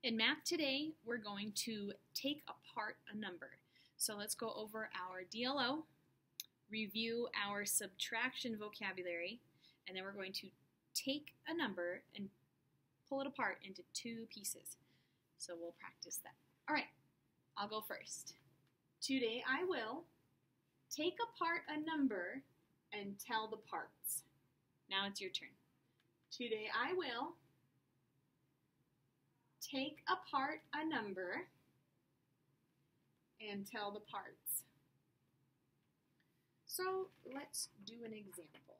In math today, we're going to take apart a number. So let's go over our DLO, review our subtraction vocabulary, and then we're going to take a number and pull it apart into two pieces. So we'll practice that. All right, I'll go first. Today I will take apart a number and tell the parts. Now it's your turn. Today I will take apart a number and tell the parts. So let's do an example.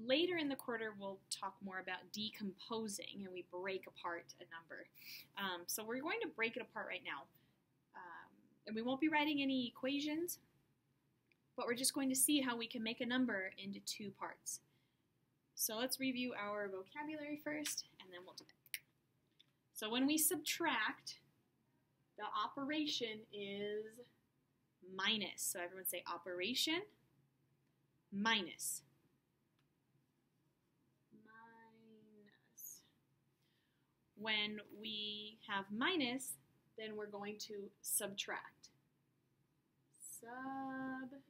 Later in the quarter, we'll talk more about decomposing, and we break apart a number. So we're going to break it apart right now. And we won't be writing any equations, but we're just going to see how we can make a number into two parts. So let's review our vocabulary first, and then we'll do that. So when we subtract, the operation is minus. So everyone say operation, minus. Minus. When we have minus, then we're going to subtract. Subtract.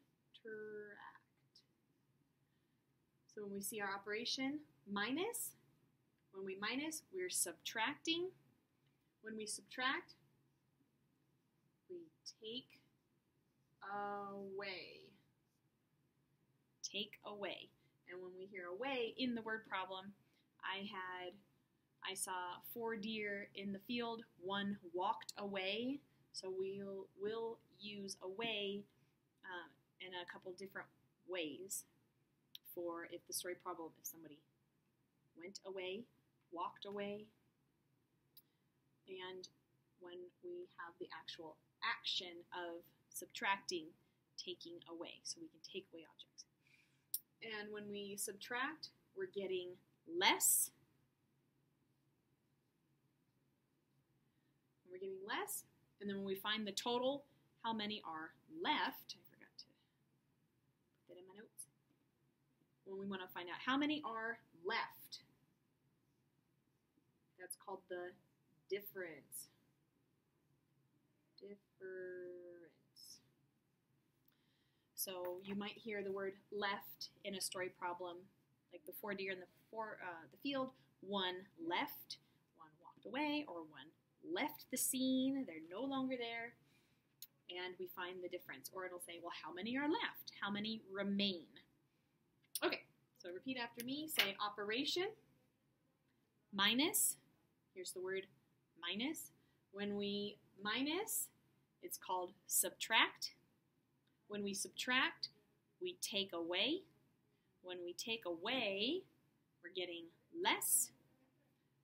So when we see our operation, minus, when we minus, we're subtracting. When we subtract, we take away. Take away. And when we hear away in the word problem, I saw 4 deer in the field, 1 walked away. So we'll use away in a couple different ways for if the story problem, if somebody went away, walked away, and when we have the actual action of subtracting, taking away, so we can take away objects. And when we subtract, we're getting less. We're getting less, and then when we find the total, how many are left, I forgot to put that in my notes. When we want to find out how many are left, that's called the difference. Difference. So you might hear the word left in a story problem, like the 4 deer in the field, 1 left, 1 walked away, or 1 left the scene, they're no longer there, and we find the difference. Or it'll say, well, how many are left? How many remain? Okay, so repeat after me. Say operation, minus. Here's the word minus. When we minus, it's called subtract. When we subtract, we take away. When we take away, we're getting less.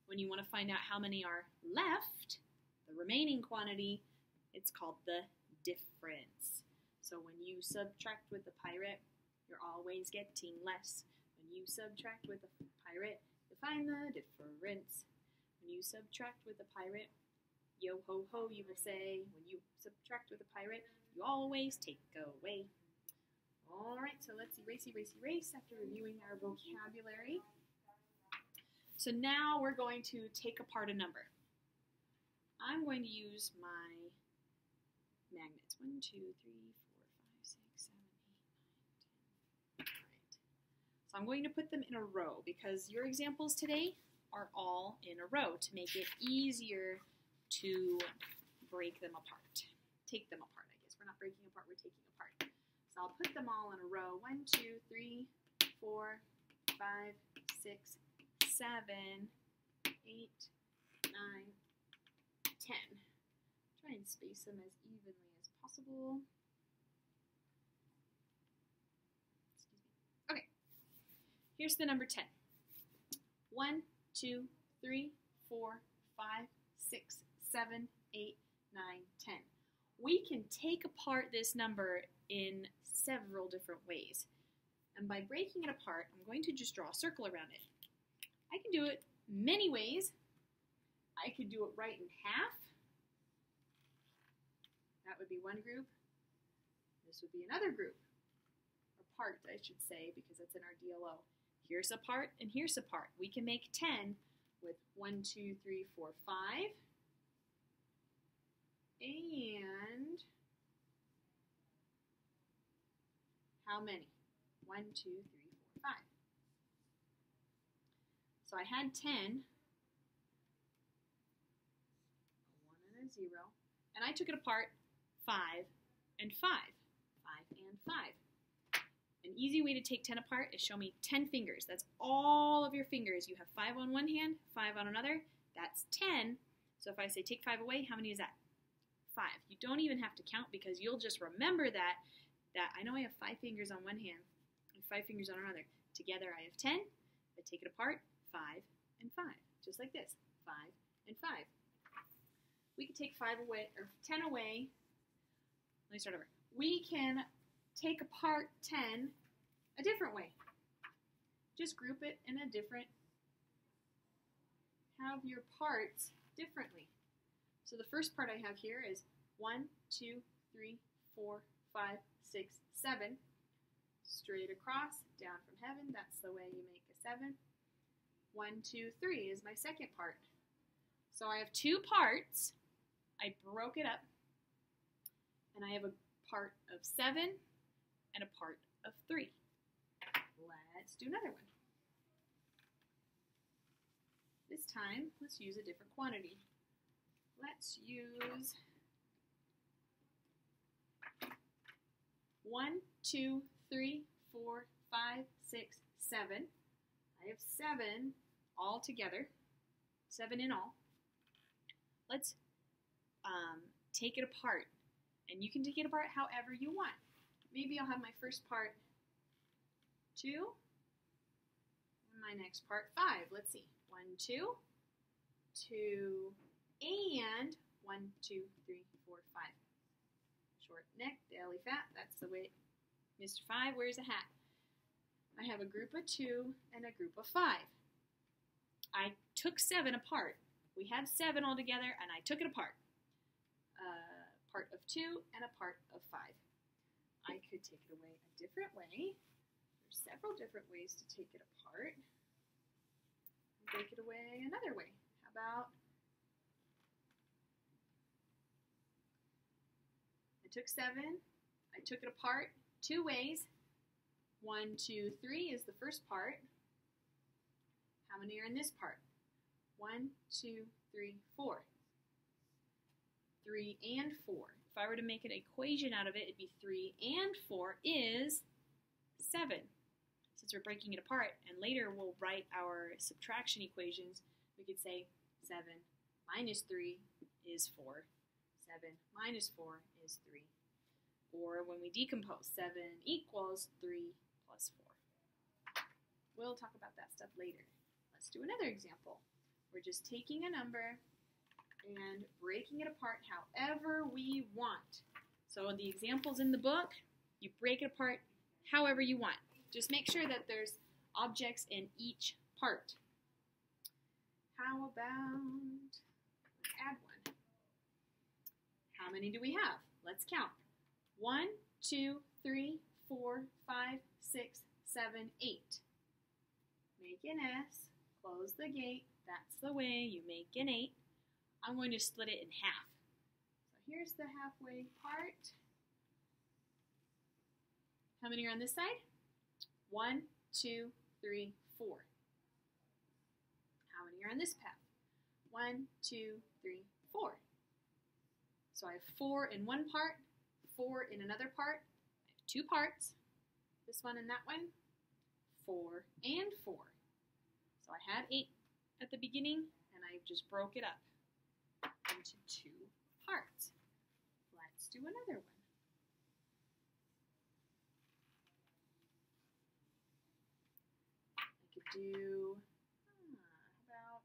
When you want to find out how many are left, the remaining quantity, it's called the difference. So when you subtract with the pirate, you're always getting less. When you subtract with a pirate, you find the difference. When you subtract with a pirate, yo ho ho, you will say. When you subtract with a pirate, you always take away. All right, so let's erase after reviewing our vocabulary. So now we're going to take apart a number. I'm going to use my magnets. 1, 2, 3, 4, 5, 6, 7, 8, 9, 10. All right. So I'm going to put them in a row because your examples today are all in a row to make it easier to break them apart. Take them apart, I guess. We're not breaking apart, we're taking apart. So I'll put them all in a row. 1, 2, 3, 4, 5, 6, 7, 8, 9, 10. Try and space them as evenly as possible. Excuse me. Okay, here's the number 10. 1, 2, 3, 4, 5, 6, 7, 8, 9, 10. We can take apart this number in several different ways. And by breaking it apart, I'm going to just draw a circle around it. I can do it many ways. I could do it right in half. That would be one group. This would be another group. Or part, I should say, because that's in our DLO. Here's a part and here's a part. We can make 10 with 1, 2, 3, 4, 5. And how many? 1, 2, 3, 4, 5. So I had 10, a 1 and a 0, and I took it apart 5 and 5. 5 and 5. An easy way to take 10 apart is show me 10 fingers. That's all of your fingers. You have 5 on one hand, 5 on another. That's 10. So if I say take 5 away, how many is that? 5. You don't even have to count because you'll just remember that I know I have 5 fingers on one hand and 5 fingers on another. Together I have 10. I take it apart, 5 and 5. Just like this, 5 and 5. We can take 5 away, or 10 away. Let me start over. We can take apart 10 a different way. Just group it in a different, have your parts differently. So the first part I have here is 1, 2, 3, 4, 5, 6, 7. Straight across, down from heaven, that's the way you make a 7. 1, 2, 3 is my second part. So I have 2 parts. I broke it up, and I have a part of 7 and a part of 3. Let's do another one. This time, let's use a different quantity. Let's use 1, 2, 3, 4, 5, 6, 7. I have 7 all together, 7 in all. Let's take it apart, and you can take it apart however you want. Maybe I'll have my first part 2, and my next part 5. Let's see, 1, 2, 2, and 1, 2, 3, 4, 5. Short neck, belly fat, that's the way. Mr. 5 wears a hat. I have a group of 2 and a group of 5. I took 7 apart. We have 7 all together, and I took it apart. Part of 2 and a part of 5. I could take it away a different way. There's several different ways to take it apart. Take it away another way. How about I took 7, I took it apart 2 ways. 1, 2, 3 is the first part. How many are in this part? 1, 2, 3, 4. 3 and 4. If I were to make an equation out of it, it'd be 3 and 4 is 7. Since we're breaking it apart, and later we'll write our subtraction equations, we could say 7 minus 3 is 4. 7 minus 4 is 3. Or when we decompose, 7 equals 3 plus 4. We'll talk about that stuff later. Let's do another example. We're just taking a number and breaking it apart however we want. So the examples in the book, you break it apart however you want. Just make sure that there's objects in each part. How about, let's add one. How many do we have? Let's count. 1, 2, 3, 4, 5, 6, 7, 8. Make an S, close the gate. That's the way you make an 8. I'm going to split it in half. So here's the halfway part. How many are on this side? 1, 2, 3, 4. How many are on this path? 1, 2, 3, 4. So I have 4 in one part, 4 in another part. I have 2 parts, this one and that one, 4 and 4. So I had 8 at the beginning, and I just broke it up into 2 parts. Let's do another one. I could do, how about,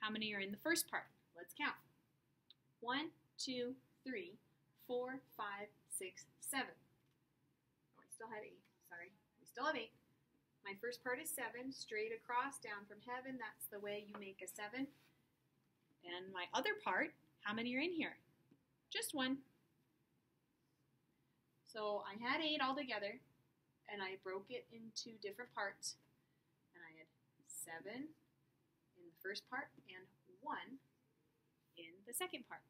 how many are in the first part? Let's count. 1, 2, 3, 4, 5, 6, 7. Oh, I still had 8. Sorry. We still have 8. My first part is 7, straight across, down from heaven. That's the way you make a 7. And my other part, how many are in here? Just 1. So I had 8 altogether. and I broke it into different parts. And I had 7 in the first part and 1 in the second part.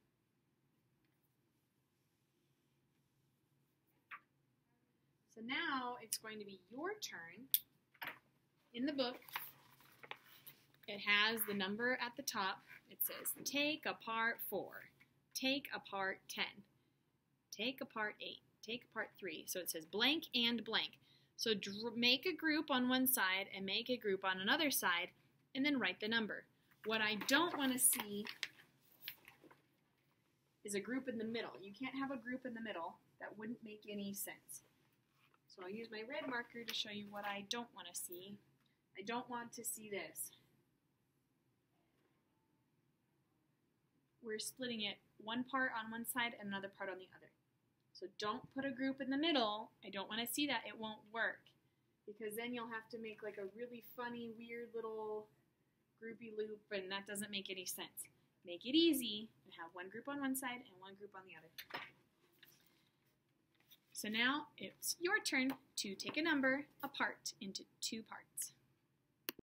So now it's going to be your turn. In the book, it has the number at the top. It says, take apart 4, take apart 10, take apart 8, take apart 3. So it says blank and blank. So make a group on one side and make a group on another side, and then write the number. What I don't want to see is a group in the middle. You can't have a group in the middle. That wouldn't make any sense. So I'll use my red marker to show you what I don't want to see. I don't want to see this. We're splitting it one part on one side and another part on the other. So don't put a group in the middle. I don't want to see that. It won't work. Because then you'll have to make like a really funny, weird little groupy loop, and that doesn't make any sense. Make it easy and have one group on one side and one group on the other. So now it's your turn to take a number apart into 2 parts.